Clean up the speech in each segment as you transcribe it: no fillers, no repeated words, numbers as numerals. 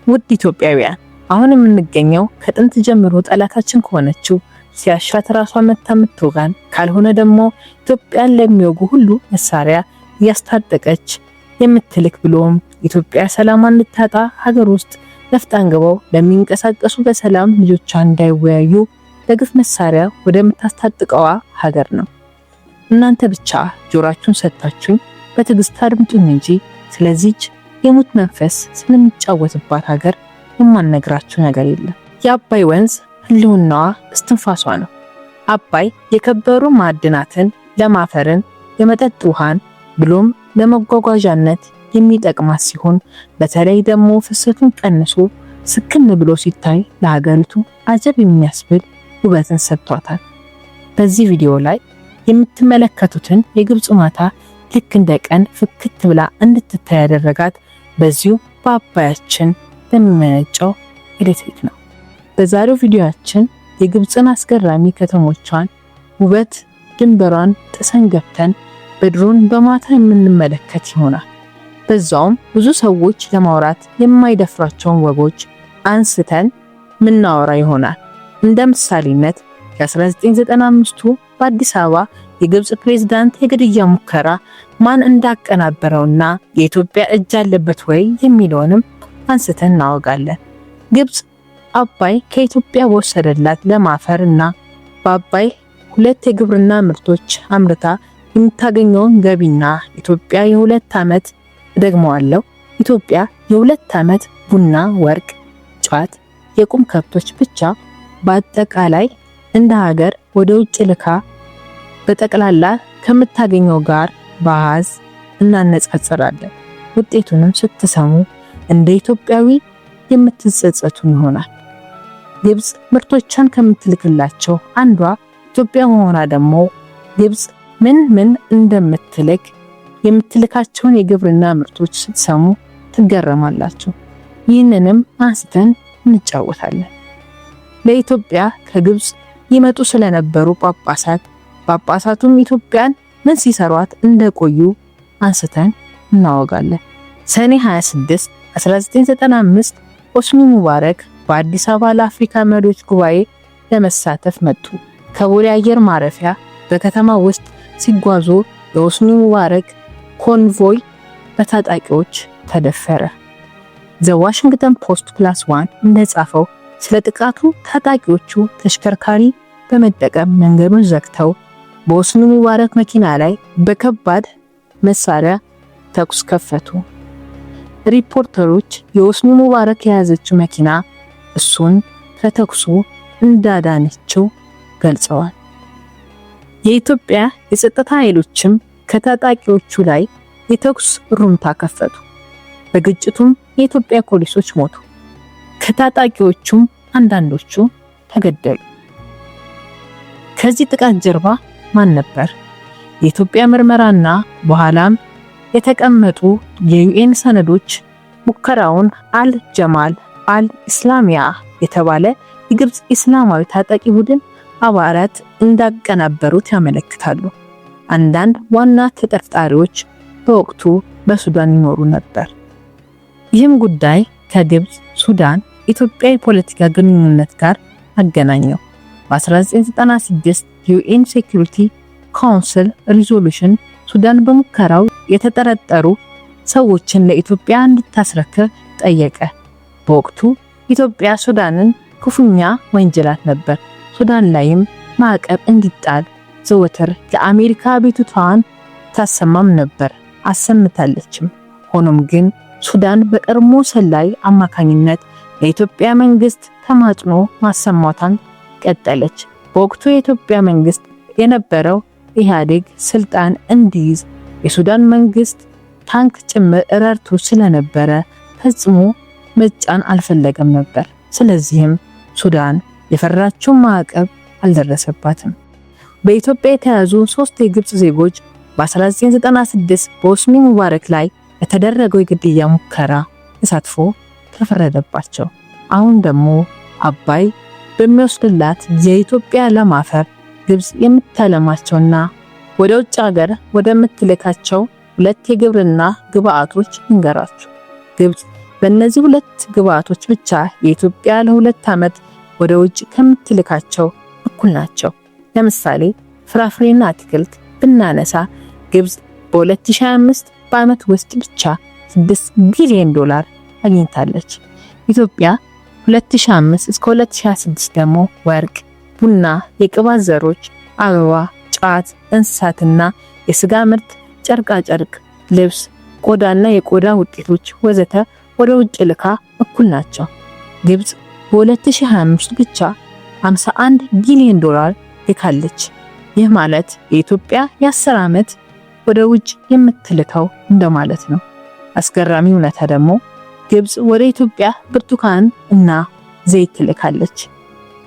ውድ ኢትዮጵያውያን አሁን የምንገኘው ከጥንት ጀምሮ ጠላታችን ከሆነችው ሲያሻት ራሷ መታ ምትወጋን ካልሆነ ደግሞ ኢትዮጵያን ለሚወጉ ሁሉ መሳሪያ ያስታጠቀች የምትልክ ብሎም ኢትዮጵያ ሰላም እንድታጣ ሀገር ውስጥ ነፍጥ አንግበው ለሚንቀሳቀሱ በሰላም ልጆቿ እንዳይወያዩ ለግፍ መሳሪያ ወደምታስታጥቀዋ ሀገር ነው። እናንተ ብቻ ጆሮአችሁን ሰጥታችሁኝ በትዕግስት አድምጡኝ እንጂ ስለዚህች የሙት መንፈስ ስለሚጫወትባት ሀገር የማንነግራችሁ ነገር የለም። የአባይ ወንዝ ህልውናዋ እስትንፋሷ ነው። አባይ የከበሩ ማዕድናትን ለማፈርን፣ የመጠጥ ውሃን ብሎም ለመጓጓዣነት የሚጠቅማት ሲሆን በተለይ ደግሞ ፍሰቱን ቀንሶ ስክን ብሎ ሲታይ ለሀገሪቱ አጀብ የሚያስብል ውበትን ሰጥቷታል። በዚህ ቪዲዮ ላይ የምትመለከቱትን የግብጽ ማታ ልክ እንደ ቀን ፍክት ብላ እንድትታይ ያደረጋት በዚሁ በአባያችን በሚመነጨው ኤሌክትሪክ ነው። በዛሬው ቪዲዮአችን የግብጽን አስገራሚ ከተሞቿን ውበት ድንበሯን ጥሰን ገብተን በድሮን በማታ የምንመለከት ይሆናል። በዛውም ብዙ ሰዎች ለማውራት የማይደፍራቸውን ወጎች አንስተን ምናወራ ይሆናል። እንደ ምሳሌነት የ1995ቱ በአዲስ አበባ የግብጽ ፕሬዝዳንት የግድያ ሙከራ ማን እንዳቀናበረውና የኢትዮጵያ እጅ አለበት ወይ የሚለውንም አንስተን እናወጋለን። ግብጽ አባይ ከኢትዮጵያ ወሰደላት ለማፈርና በአባይ ሁለት የግብርና ምርቶች አምርታ የምታገኘውን ገቢና ኢትዮጵያ የሁለት ዓመት ደግመዋለው ኢትዮጵያ የሁለት ዓመት ቡና፣ ወርቅ፣ ጫት፣ የቁም ከብቶች ብቻ በአጠቃላይ እንደ ሀገር ወደ ውጭ ልካ በጠቅላላ ከምታገኘው ጋር በአሃዝ እናነጻጽራለን። ውጤቱንም ስትሰሙ እንደ ኢትዮጵያዊ የምትጸጸቱ ይሆናል። ግብጽ ምርቶቿን ከምትልክላቸው አንዷ ኢትዮጵያ መሆኗ ደግሞ ግብጽ ምን እንደምትልክ የምትልካቸውን የግብርና ምርቶች ስትሰሙ ትገረማላችሁ። ይህንንም አንስተን እንጫወታለን። ለኢትዮጵያ ከግብጽ ይመጡ ስለነበሩ ጳጳሳቱም ኢትዮጵያን ምን ሲሰሯት እንደቆዩ አንስተን እናወጋለን። ሰኔ 26 1995 ሆስኒ ሙባረክ በአዲስ አበባ ለአፍሪካ መሪዎች ጉባኤ ለመሳተፍ መጡ። ከቦሌ አየር ማረፊያ በከተማ ውስጥ ሲጓዙ የሆስኒ ሙባረክ ኮንቮይ በታጣቂዎች ተደፈረ። ዘ ዋሽንግተን ፖስት +1 እንደጻፈው ስለ ጥቃቱ ታጣቂዎቹ ተሽከርካሪ በመጠቀም መንገዱን ዘግተው በሆስኒ ሙባረክ መኪና ላይ በከባድ መሳሪያ ተኩስ ከፈቱ። ሪፖርተሮች የሆስኒ ሙባረክ የያዘችው መኪና እሱን ከተኩሱ እንዳዳነችው ገልጸዋል። የኢትዮጵያ የጸጥታ ኃይሎችም ከታጣቂዎቹ ላይ የተኩስ ሩምታ ከፈቱ። በግጭቱም የኢትዮጵያ ፖሊሶች ሞቱ። ከታጣቂዎቹም አንዳንዶቹ ተገደሉ። ከዚህ ጥቃት ጀርባ ማን ነበር? የኢትዮጵያ ምርመራና በኋላም የተቀመጡ የዩኤን ሰነዶች ሙከራውን አል-ጀማል አል-ኢስላሚያ የተባለ የግብጽ እስላማዊ ታጣቂ ቡድን አባላት እንዳቀናበሩት ያመለክታሉ። አንዳንድ ዋና ተጠርጣሪዎች በወቅቱ በሱዳን ይኖሩ ነበር። ይህም ጉዳይ ከግብጽ፣ ሱዳን፣ ኢትዮጵያ የፖለቲካ ግንኙነት ጋር አገናኘው። በ1996 ዩኤን ሴኩሪቲ ካውንስል ሪዞሉሽን ሱዳን በሙከራው የተጠረጠሩ ሰዎችን ለኢትዮጵያ እንድታስረክብ ጠየቀ። በወቅቱ ኢትዮጵያ ሱዳንን ክፉኛ ወንጀላት ነበር። ሱዳን ላይም ማዕቀብ እንዲጣል ዘወትር ለአሜሪካ ቤቱታዋን ታሰማም ነበር፣ አሰምታለችም። ሆኖም ግን ሱዳን በቀድሞ ሰላይ አማካኝነት ለኢትዮጵያ መንግስት ተማጽኖ ማሰማቷን ቀጠለች። በወቅቱ የኢትዮጵያ መንግስት የነበረው ኢህአዴግ ስልጣን እንዲይዝ የሱዳን መንግስት ታንክ ጭምር ረድቶ ስለነበረ ፈጽሞ መጫን አልፈለገም ነበር። ስለዚህም ሱዳን የፈራችው ማዕቀብ አልደረሰባትም። በኢትዮጵያ የተያዙ 3 የግብጽ ዜጎች በ1996 በሆስኒ ሙባረክ ላይ የተደረገው የግድያ ሙከራ ተሳትፎ ተፈረደባቸው። አሁን ደግሞ አባይ በሚወስድላት የኢትዮጵያ ለማፈር ግብጽ የምታለማቸውና ወደ ውጭ ሀገር ወደምትልካቸው 2 የግብርና ግብአቶች እንገራችሁ። ግብጽ በእነዚህ ሁለት ግብዓቶች ብቻ የኢትዮጵያ ለ2 ዓመት ወደ ውጭ ከምትልካቸው እኩል ናቸው። ለምሳሌ ፍራፍሬና አትክልት ብናነሳ ግብጽ በ2025 በዓመት ውስጥ ብቻ $6 ቢሊዮን አግኝታለች። ኢትዮጵያ 2005 እስከ 2026 ደግሞ ወርቅ፣ ቡና፣ የቅባት ዘሮች፣ አበባ፣ ጫት፣ እንስሳትና የስጋ ምርት፣ ጨርቃ ጨርቅ፣ ልብስ፣ ቆዳና የቆዳ ውጤቶች ወዘተ ወደ ውጭ ልካ እኩል ናቸው። ግብጽ በ2025 ብቻ $51 ቢሊዮን ልካለች። ይህ ማለት የኢትዮጵያ የ10 ዓመት ወደ ውጭ የምትልከው እንደማለት ነው። አስገራሚ እውነታ ደግሞ ግብጽ ወደ ኢትዮጵያ ብርቱካን እና ዘይት ትልካለች።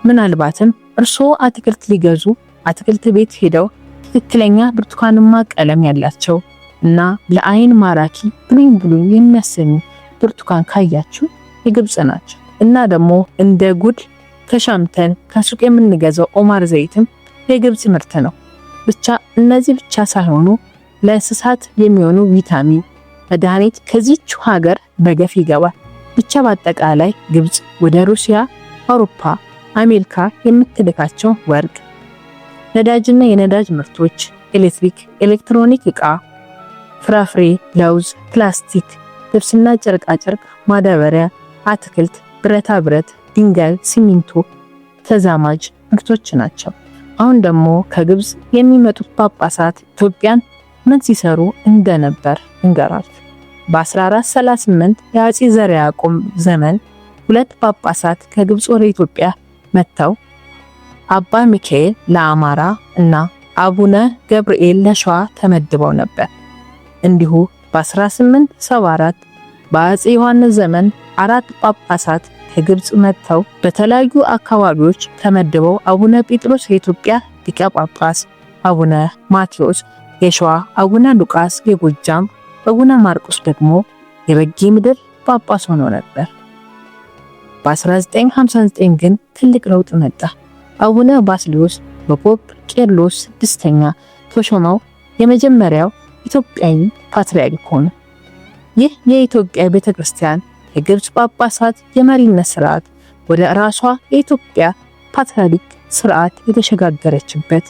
ምናልባትም እርስዎ አትክልት ሊገዙ አትክልት ቤት ሄደው ትክክለኛ ብርቱካንማ ቀለም ያላቸው እና ለአይን ማራኪ ብሉኝ ብሉኝ የሚያሰኙ ብርቱካን ካያችሁ የግብጽ ናቸው። እና ደግሞ እንደ ጉድ ተሻምተን ከሱቅ የምንገዛው ኦማር ዘይትም የግብጽ ምርት ነው። ብቻ እነዚህ ብቻ ሳይሆኑ ለእንስሳት የሚሆኑ ቪታሚን፣ መድኃኒት ከዚህች ሀገር በገፍ ይገባል። ብቻ በአጠቃላይ ግብጽ ወደ ሩሲያ፣ አውሮፓ፣ አሜሪካ የምትልካቸው ወርቅ፣ ነዳጅና የነዳጅ ምርቶች፣ ኤሌክትሪክ፣ ኤሌክትሮኒክ ዕቃ፣ ፍራፍሬ፣ ለውዝ፣ ፕላስቲክ፣ ልብስና ጨርቃ ጨርቅ፣ ማዳበሪያ፣ አትክልት፣ ብረታ ብረት፣ ድንጋይ፣ ሲሚንቶ ተዛማጅ ምርቶች ናቸው። አሁን ደግሞ ከግብጽ የሚመጡት ጳጳሳት ኢትዮጵያን ምን ሲሰሩ እንደነበር እንገራችሁ። በ1438 የአፄ ዘርዓ ያዕቆብ ዘመን 2 ጳጳሳት ከግብጽ ወደ ኢትዮጵያ መጥተው አባ ሚካኤል ለአማራ እና አቡነ ገብርኤል ለሸዋ ተመድበው ነበር። እንዲሁ በ1874 በአፄ ዮሐንስ ዘመን 4 ጳጳሳት ከግብጽ መጥተው በተለያዩ አካባቢዎች ተመድበው አቡነ ጴጥሮስ የኢትዮጵያ ሊቀ ጳጳስ፣ አቡነ ማቴዎስ የሸዋ፣ አቡነ ሉቃስ የጎጃም፣ አቡነ ማርቆስ ደግሞ የበጌ ምድር ጳጳስ ሆኖ ነበር። በ1959 ግን ትልቅ ለውጥ መጣ። አቡነ ባስልዮስ በፖፕ ቄርሎስ 6ኛ ተሾመው የመጀመሪያው ኢትዮጵያዊ ፓትርያርክ ሆኑ። ይህ የኢትዮጵያ ቤተክርስቲያን የግብጽ ጳጳሳት የመሪነት ስርዓት ወደ ራሷ የኢትዮጵያ ፓትርያርክ ስርዓት የተሸጋገረችበት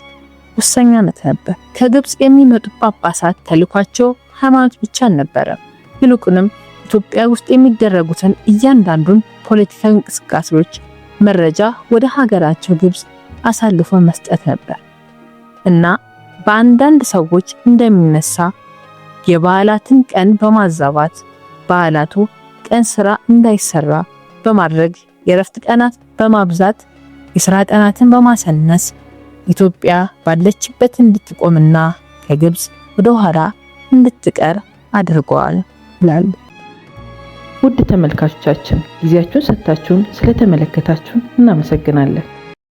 ወሳኝ ዓመት ነበር። ከግብጽ የሚመጡ ጳጳሳት ተልኳቸው ሃይማኖት ብቻ አልነበረም። ይልቁንም ኢትዮጵያ ውስጥ የሚደረጉትን እያንዳንዱን ፖለቲካዊ እንቅስቃሴዎች መረጃ ወደ ሀገራቸው ግብጽ አሳልፎ መስጠት ነበር እና በአንዳንድ ሰዎች እንደሚነሳ የበዓላትን ቀን በማዛባት በዓላቱ ቀን ስራ እንዳይሰራ በማድረግ የረፍት ቀናት በማብዛት የሥራ ቀናትን በማሰነስ ኢትዮጵያ ባለችበት እንድትቆምና ከግብጽ ወደ ኋላ እንድትቀር አድርገዋል ይላል። ውድ ተመልካቾቻችን ጊዜያችሁን ሰጥታችሁን ስለተመለከታችሁን እናመሰግናለን።